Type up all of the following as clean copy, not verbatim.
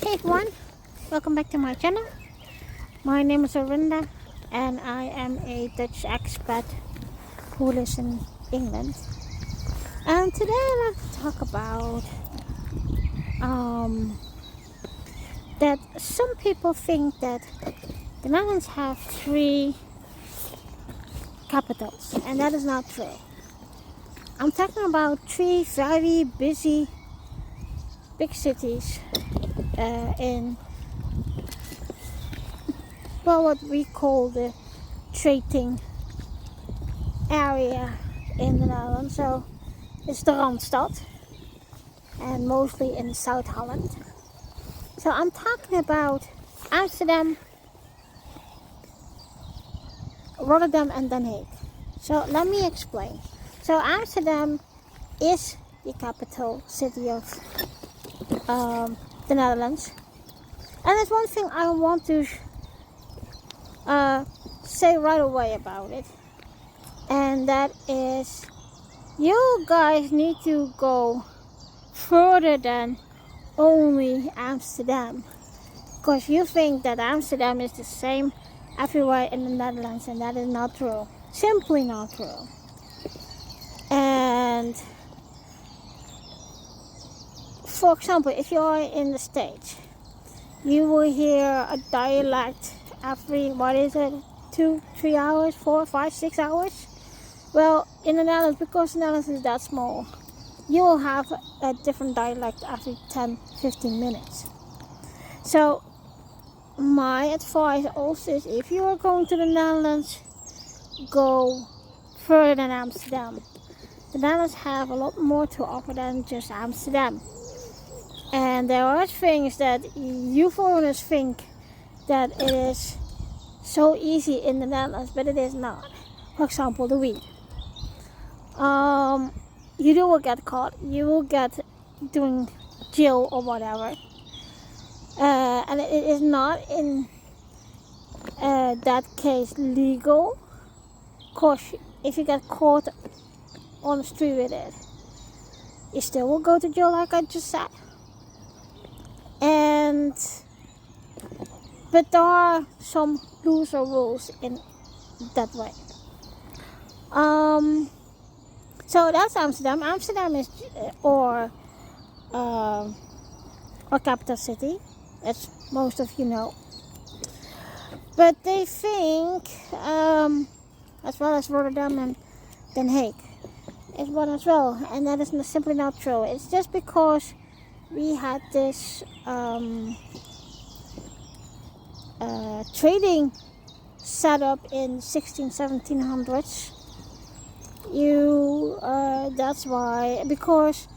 Hey everyone, welcome back to my channel. My name is Arinda and I am a Dutch expat who lives in England. And today I'd like to talk about that some people think that the Netherlands have three capitals, and that is not true. I'm talking about three very busy big cities in what we call the trading area in the Netherlands. So it's the Randstad and mostly in South Holland. So I'm talking about Amsterdam, Rotterdam and Den Haag. So let me explain. So Amsterdam is the capital city of the Netherlands. And there's one thing I want to say right away about it. And that is, you guys need to go further than only Amsterdam. Because you think that Amsterdam is the same everywhere in the Netherlands, and that is not true. Simply not true. And for example, if you are in the States, you will hear a dialect every, 2, 3 hours, 4, 5, 6 hours. Well, in the Netherlands, because the Netherlands is that small, you will have a different dialect every 10, 15 minutes. So my advice also is, if you are going to the Netherlands, go further than Amsterdam. The Netherlands have a lot more to offer than just Amsterdam. And there are things that you foreigners think that it is so easy in the Netherlands, but it is not. For example, the weed. You will get caught. You will get doing jail or whatever. And it is not in that case legal. Of course, if you get caught on the street with it, you still will go to jail, like I just said. But there are some looser rules in that way. So that's Amsterdam. Amsterdam is or capital city, as most of you know. But they think, as well as Rotterdam and Den Haag, is one as well, and that is simply not true. It's just because we had this trading set up in 1700s. That's why, because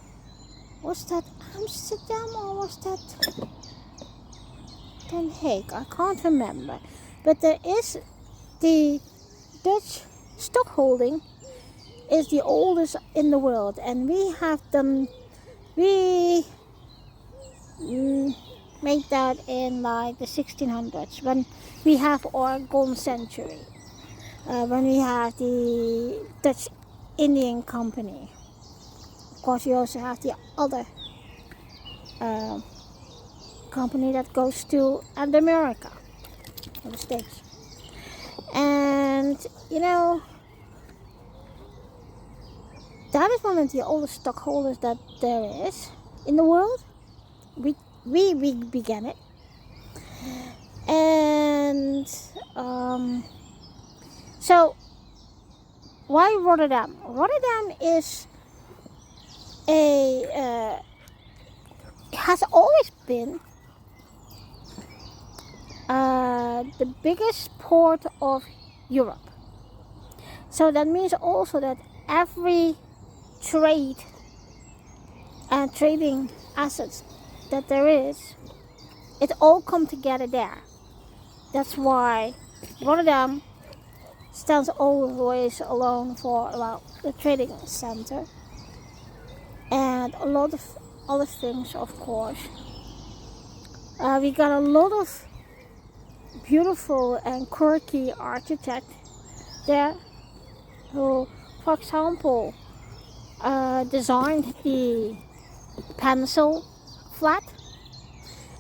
was that Amsterdam or was that Den Haag? I can't remember. But there is the Dutch stockholding is the oldest in the world, and we made that in like the 1600s, when we have our golden century, when we have the Dutch Indian Company. Of course, we also have the other company that goes to America, or the States. And that is one of the oldest stockholders that there is in the world. We began it. And so why Rotterdam? Rotterdam is has always been the biggest port of Europe. So that means also that every trade and trading assets that there is, it all come together there. That's why Rotterdam stands always alone for the trading center and a lot of other things, of course. We got a lot of beautiful and quirky architects there who, for example, designed the pencil flat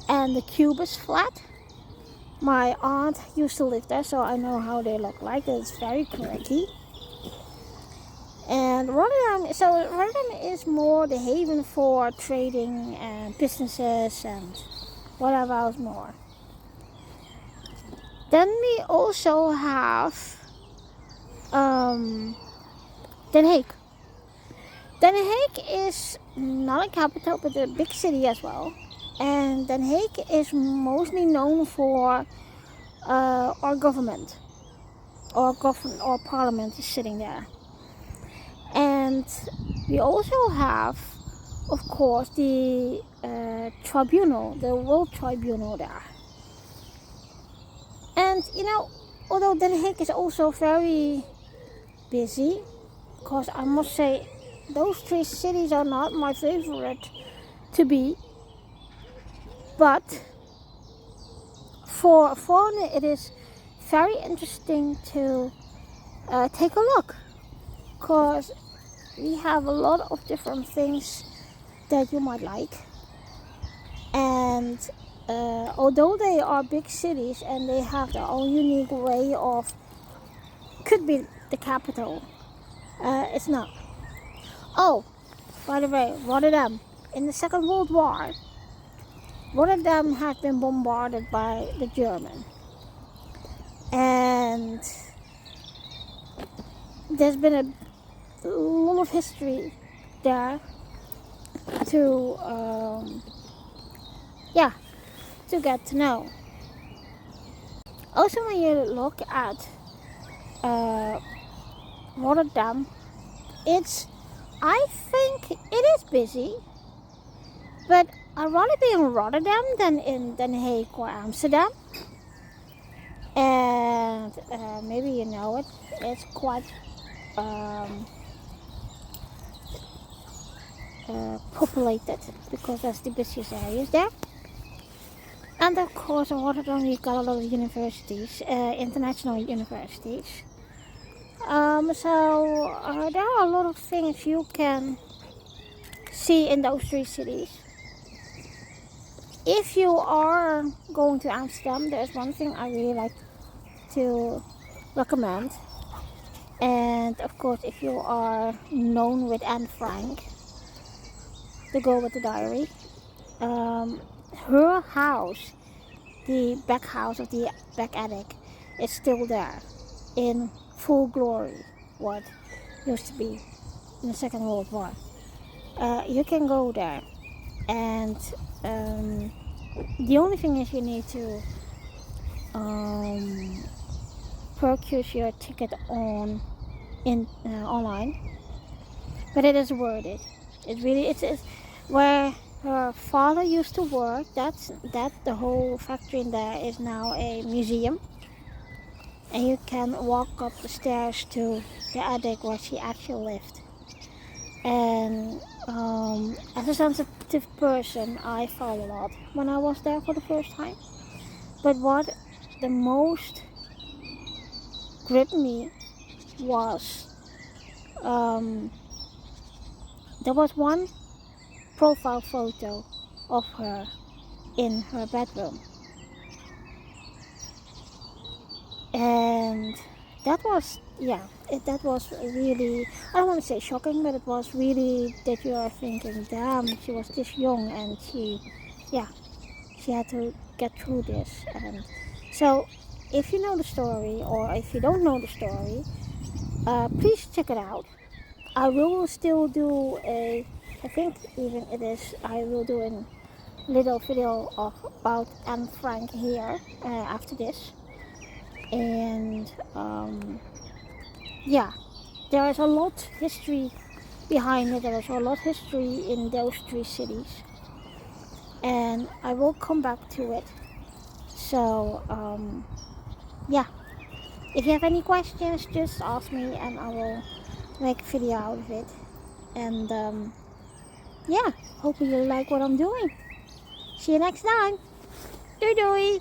and the Cubist flat. My aunt used to live there, so I know how they look like. It's very quirky. And Rotterdam is more the haven for trading and businesses and whatever else more. Then we also have Den Haag. Den Haag is not a capital, but a big city as well. And Den Haag is mostly known for our government, or parliament is sitting there. And we also have, of course, the tribunal, the World Tribunal there. And although Den Haag is also very busy, because I must say those three cities are not my favorite to be, but for a foreigner it is very interesting to take a look, because we have a lot of different things that you might like. And although they are big cities and they have their own unique way of, could be the capital, it's not. Oh, by the way, Rotterdam. In the Second World War, Rotterdam had been bombarded by the Germans. And there's been a lot of history there to get to know. Also, when you look at Rotterdam, I think it is busy, but I'd rather be in Rotterdam than in Den Haag or Amsterdam. And maybe you know it, it's quite populated, because that's the busiest areas there. And of course, in Rotterdam we've got a lot of universities, international universities. So there are a lot of things you can see in those three cities. If you are going to Amsterdam, there's one thing I really like to recommend. And of course, if you are known with Anne Frank, the girl with the diary, her house, the back house of the back attic, is still there in full glory, what used to be in the Second World War. You can go there, and the only thing is you need to purchase your ticket online, but it is worth it. It's where her father used to work. The whole factory in there is now a museum, and you can walk up the stairs to the attic where she actually lived. And as a sensitive person, I felt a lot when I was there for the first time. But what the most gripped me was there was one profile photo of her in her bedroom, and that was really, I don't want to say shocking, but it was really that you are thinking, damn, she was this young and she had to get through this. And so if you know the story, or if you don't know the story, please check it out. I will still do I will do a little video about Anne Frank here after this. And there is a lot history behind it. There is a lot history in those three cities, and I will come back to it. So if you have any questions, just ask me and I will make a video out of it. And hopefully you like what I'm doing. See you next time. Doei doei.